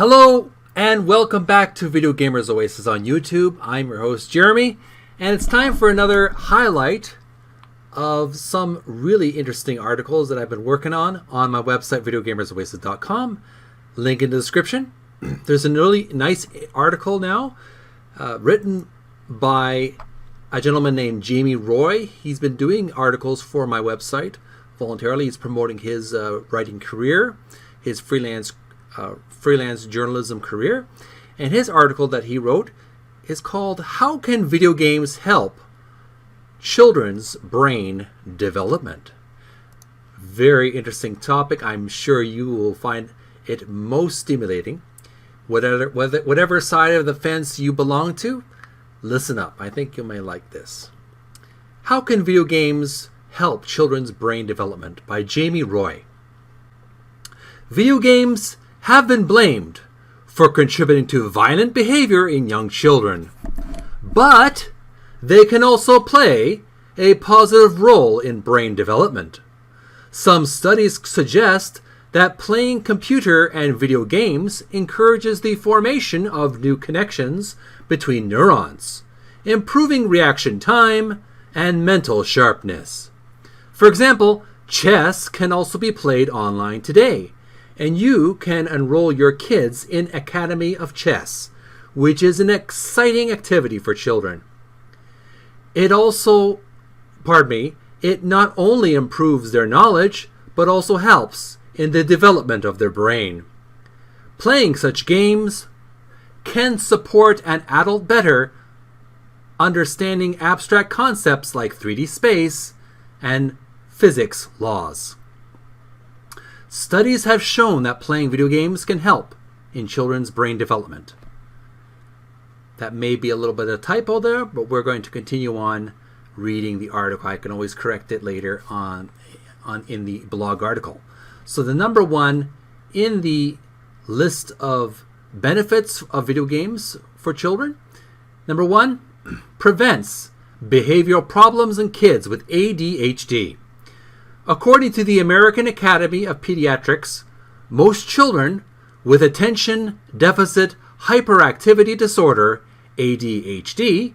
Hello and welcome back to Video Gamers Oasis on YouTube. I'm your host Jeremy, and it's time for another highlight of some really interesting articles that I've been working on my website videogamersoasis.com. Link in the description. There's a really nice article now written by a gentleman named Jamie Roy. He's been doing articles for my website voluntarily. He's promoting his writing career, his freelance journalism career, and his article that he wrote is called "How Can Video Games Help Children's Brain Development?" Very interesting topic. I'm sure you will find it most stimulating. Whatever side of the fence you belong to, listen up. I think you may like this. How Can Video Games Help Children's Brain Development by Jamie Roy. Video games have been blamed for contributing to violent behavior in young children, but they can also play a positive role in brain development. Some studies suggest that playing computer and video games encourages the formation of new connections between neurons, improving reaction time and mental sharpness. For example, chess can also be played online today, and you can enroll your kids in Academy of Chess, which is an exciting activity for children. It not only improves their knowledge, but also helps in the development of their brain. Playing such games can support an adult better understanding abstract concepts like 3D space and physics laws. Studies have shown that playing video games can help in children's brain development. That may be a little bit of a typo there, but we're going to continue on reading the article. I can always correct it later on in the blog article. So the number one in the list of benefits of video games for children, number one, prevents behavioral problems in kids with ADHD. According to the American Academy of Pediatrics, most children with attention deficit hyperactivity disorder, ADHD,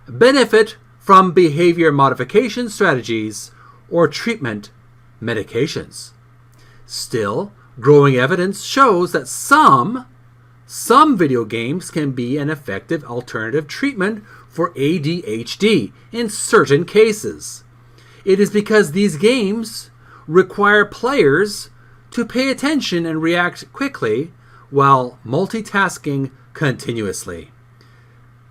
benefit from behavior modification strategies or treatment medications. Still, growing evidence shows that some video games can be an effective alternative treatment for ADHD in certain cases. It is because these games require players to pay attention and react quickly while multitasking continuously.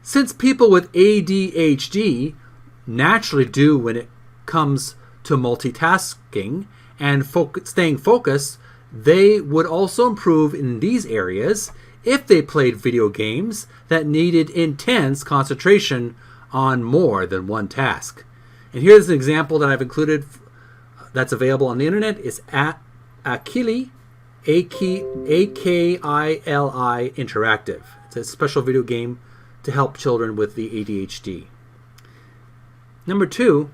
Since people with ADHD naturally do when it comes to multitasking and staying focused, they would also improve in these areas if they played video games that needed intense concentration on more than one task. And here's an example that I've included that's available on the internet. It's at Akili, A-K-I-L-I Interactive. It's a special video game to help children with the ADHD. Number two,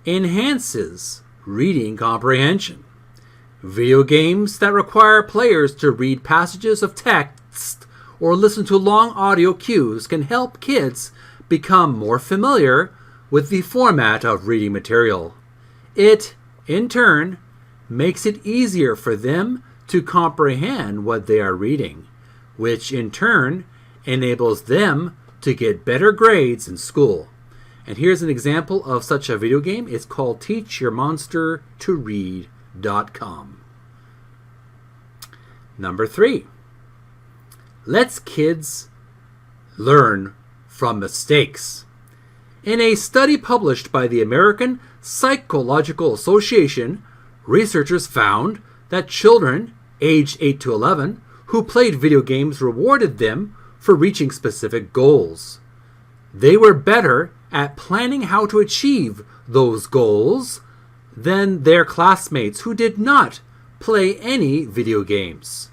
enhances reading comprehension. Video games that require players to read passages of text or listen to long audio cues can help kids become more familiar with the format of reading material. It, in turn, makes it easier for them to comprehend what they are reading, which in turn enables them to get better grades in school. And here's an example of such a video game. It's called TeachYourMonsterToRead.com. Number three, lets kids learn from mistakes. In a study published by the American Psychological Association, researchers found that children aged 8 to 11 who played video games rewarded them for reaching specific goals. They were better at planning how to achieve those goals than their classmates who did not play any video games.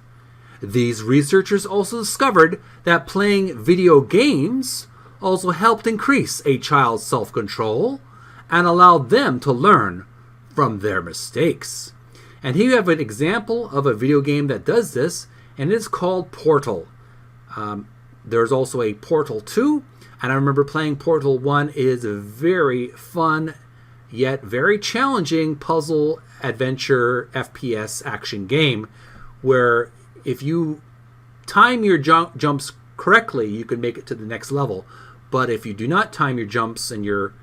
These researchers also discovered that playing video games also helped increase a child's self-control and allowed them to learn from their mistakes. And here you have an example of a video game that does this, and it's called Portal. There's also a Portal 2, and I remember playing Portal 1. It is a very fun yet very challenging puzzle adventure FPS action game where if you time your jumps correctly, you can make it to the next level. But if you do not time your jumps and your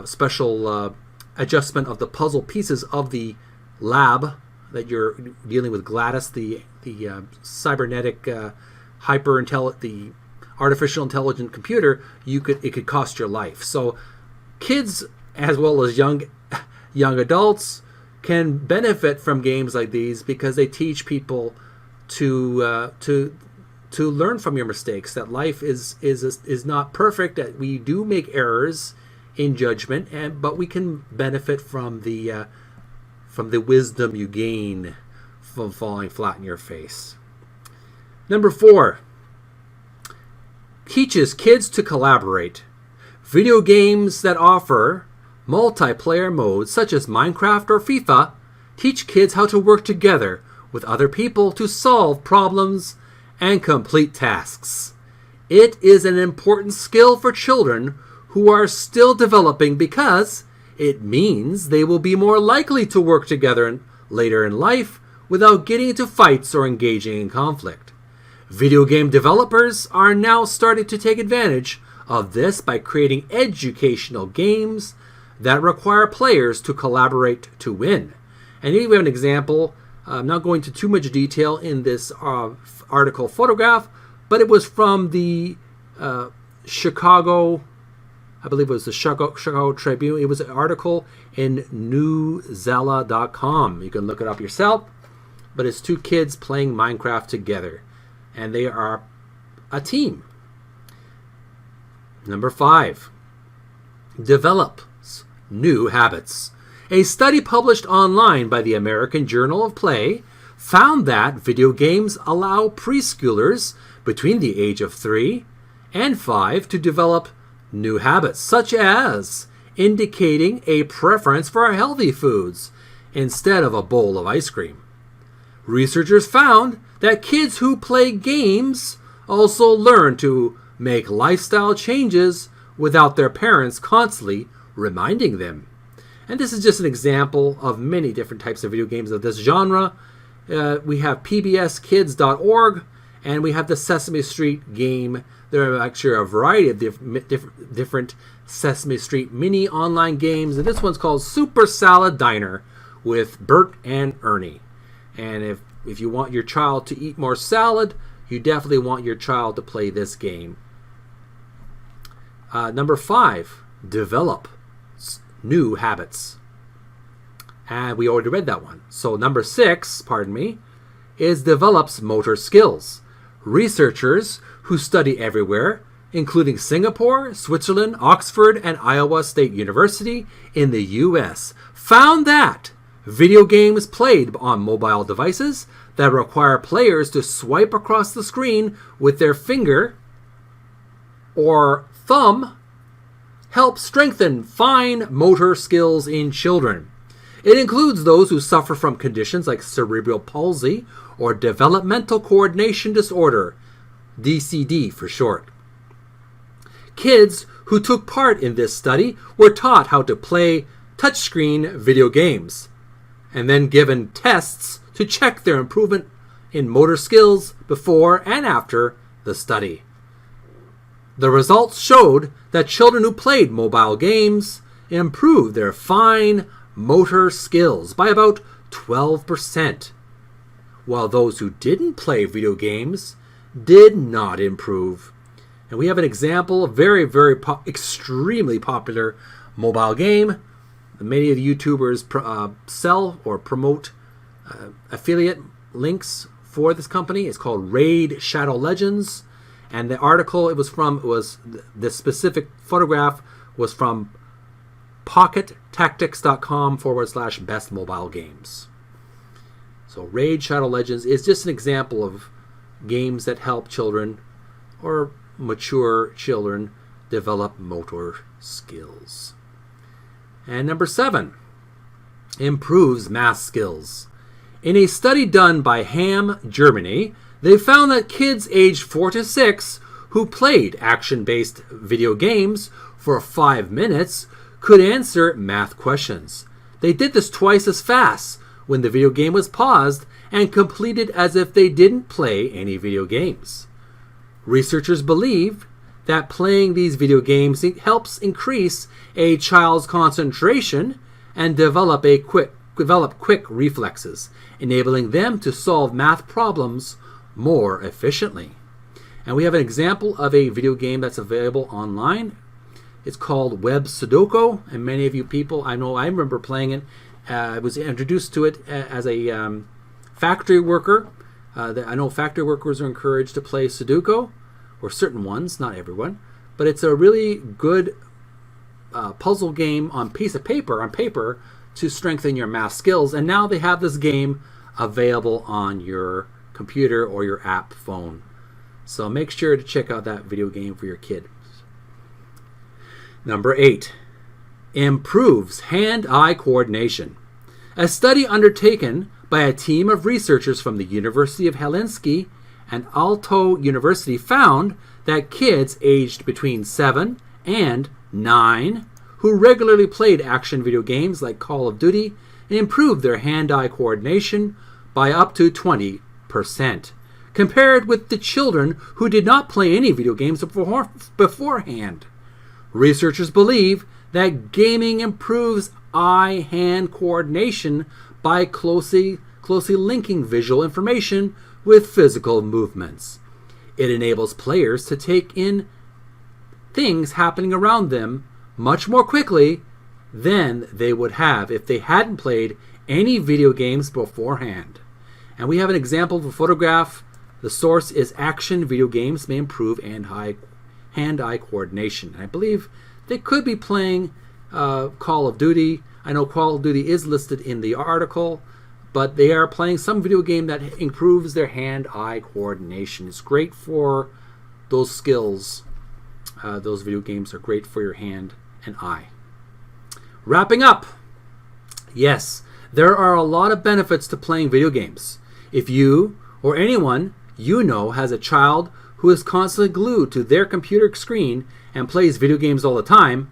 special adjustment of the puzzle pieces of the lab that you're dealing with, Gladys, the cybernetic the artificial intelligent computer, it could cost your life. So kids as well as young adults can benefit from games like these because they teach people to learn from your mistakes. That life is not perfect. That we do make errors in judgment, but we can benefit from the wisdom you gain from falling flat in your face. Number 4, teaches kids to collaborate. Video games that offer multiplayer modes such as Minecraft or FIFA teach kids how to work together with other people to solve problems and complete tasks. It is an important skill for children who are still developing because it means they will be more likely to work together later in life without getting into fights or engaging in conflict. Video game developers are now starting to take advantage of this by creating educational games that require players to collaborate to win. And here we have an example. I'm not going into too much detail in this article photograph, but it was from the Chicago, I believe it was the Chicago Tribune. It was an article in newzella.com. You can look it up yourself, but it's 2 kids playing Minecraft together, and they are a team. Number 5, develops new habits. A study published online by the American Journal of Play found that video games allow preschoolers between the age of 3 and 5 to develop new habits, such as indicating a preference for healthy foods instead of a bowl of ice cream. Researchers found that kids who play games also learn to make lifestyle changes without their parents constantly reminding them. And this is just an example of many different types of video games of this genre. We have pbskids.org, and we have the Sesame Street game. There are actually a variety of different Sesame Street mini online games, and this one's called Super Salad Diner with Bert and Ernie. And if you want your child to eat more salad, you definitely want your child to play this game. Number 5, develop new habits. And we already read that one. So number 6, is develops motor skills. Researchers who study everywhere, including Singapore, Switzerland, Oxford, and Iowa State University in the US, found that video games played on mobile devices that require players to swipe across the screen with their finger or thumb help strengthen fine motor skills in children. It includes those who suffer from conditions like cerebral palsy or developmental coordination disorder, DCD for short. Kids who took part in this study were taught how to play touchscreen video games and then given tests to check their improvement in motor skills before and after the study. The results showed that children who played mobile games improved their fine motor skills by about 12%, while those who didn't play video games did not improve. And we have an example, a very, very extremely popular mobile game. Many of the YouTubers sell or promote affiliate links for this company. It's called Raid Shadow Legends. And the article the specific photograph was from pockettactics.com/best mobile games. So Raid Shadow Legends is just an example of games that help children or mature children develop motor skills. And number 7, improves math skills. In a study done by Ham, Germany, they found that kids aged 4 to 6 who played action-based video games for 5 minutes could answer math questions. They did this twice as fast when the video game was paused and completed as if they didn't play any video games. Researchers believe that playing these video games helps increase a child's concentration and develop quick reflexes, enabling them to solve math problems more efficiently. And we have an example of a video game that's available online. It's called Web Sudoku, and many of you people, I remember playing it. I was introduced to it as a factory worker. I know factory workers are encouraged to play Sudoku, or certain ones, not everyone. But it's a really good puzzle game on paper, to strengthen your math skills. And now they have this game available on your computer or your app phone. So make sure to check out that video game for your kids. Number 8, improves hand-eye coordination. A study undertaken by a team of researchers from the University of Helsinki and Aalto University found that kids aged between 7 and 9 who regularly played action video games like Call of Duty improved their hand-eye coordination by up to 20%, compared with the children who did not play any video games beforehand. Researchers believe that gaming improves eye-hand coordination by closely linking visual information with physical movements. It enables players to take in things happening around them much more quickly than they would have if they hadn't played any video games beforehand. And we have an example of a photograph. The source is Action Video Games May Improve Hand-Eye Coordination. I believe they could be playing Call of Duty. I know Call of Duty is listed in the article, but they are playing some video game that improves their hand-eye coordination. It's great for those skills. Those video games are great for your hand and eye. Wrapping up. Yes, there are a lot of benefits to playing video games. If you or anyone you know has a child who is constantly glued to their computer screen and plays video games all the time,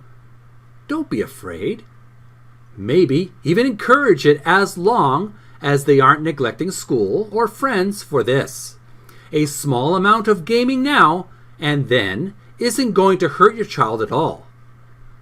don't be afraid. Maybe even encourage it as long as they aren't neglecting school or friends for this. A small amount of gaming now and then isn't going to hurt your child at all.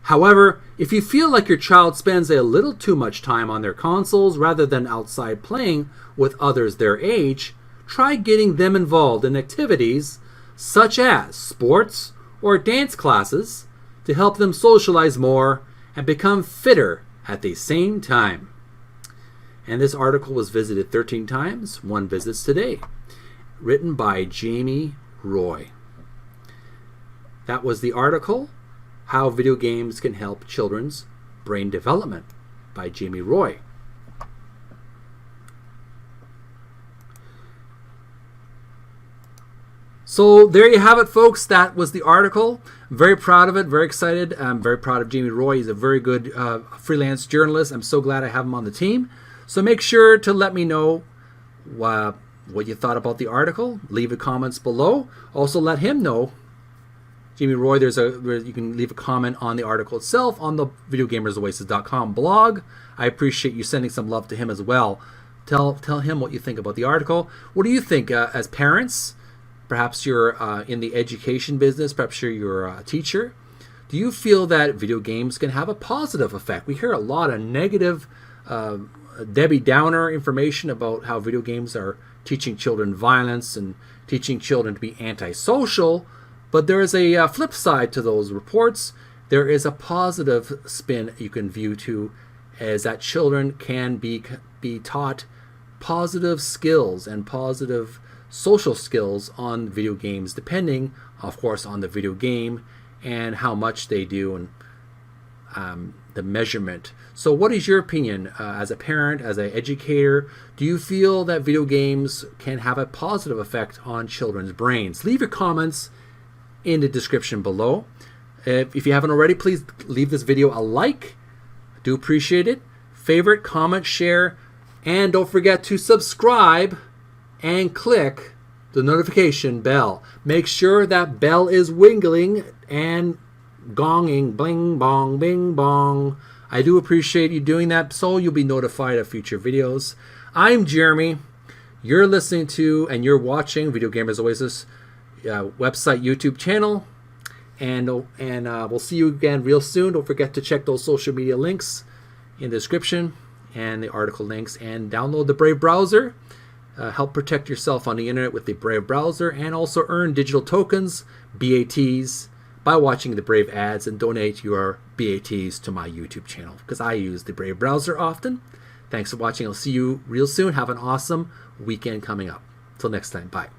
However, if you feel like your child spends a little too much time on their consoles rather than outside playing with others their age, try getting them involved in activities such as sports or dance classes to help them socialize more and become fitter at the same time. And this article was visited 13 times, 1 visits today. Written by Jamie Roy. That was the article, How Video Games Can Help Children's Brain Development, by Jamie Roy. So there you have it, folks. That was the article. I'm very proud of it, very excited. I'm very proud of Jamie Roy. He's a very good freelance journalist. I'm so glad I have him on the team. So make sure to let me know what you thought about the article. Leave the comments below. Also let him know, Jamie Roy, you can leave a comment on the article itself on the videogamersoasis.com blog. I appreciate you sending some love to him as well. Tell him what you think about the article. What do you think as parents? Perhaps you're in the education business. Perhaps you're a teacher. Do you feel that video games can have a positive effect? We hear a lot of negative Debbie Downer information about how video games are teaching children violence and teaching children to be antisocial. But there is a flip side to those reports. There is a positive spin you can view to, as that children can be taught positive skills and positive social skills on video games, depending, of course, on the video game and how much they do and the measurement. So what is your opinion as a parent, as an educator? Do you feel that video games can have a positive effect on children's brains? Leave your comments in the description below. If you haven't already, please leave this video a like. I do appreciate it. Favorite, comment, share. And don't forget to subscribe and click the notification bell. Make sure that bell is wiggling and gonging, bling bong, bing bong. I do appreciate you doing that, so you'll be notified of future videos. I'm Jeremy. You're listening to and you're watching Video Gamers Oasis website, YouTube channel, and we'll see you again real soon. Don't forget to check those social media links in the description and the article links, and download the Brave browser. Help protect yourself on the internet with the Brave browser, and also earn digital tokens, BATs, by watching the Brave ads, and donate your BATs to my YouTube channel because I use the Brave browser often. Thanks for watching. I'll see you real soon. Have an awesome weekend coming up. Till next time. Bye.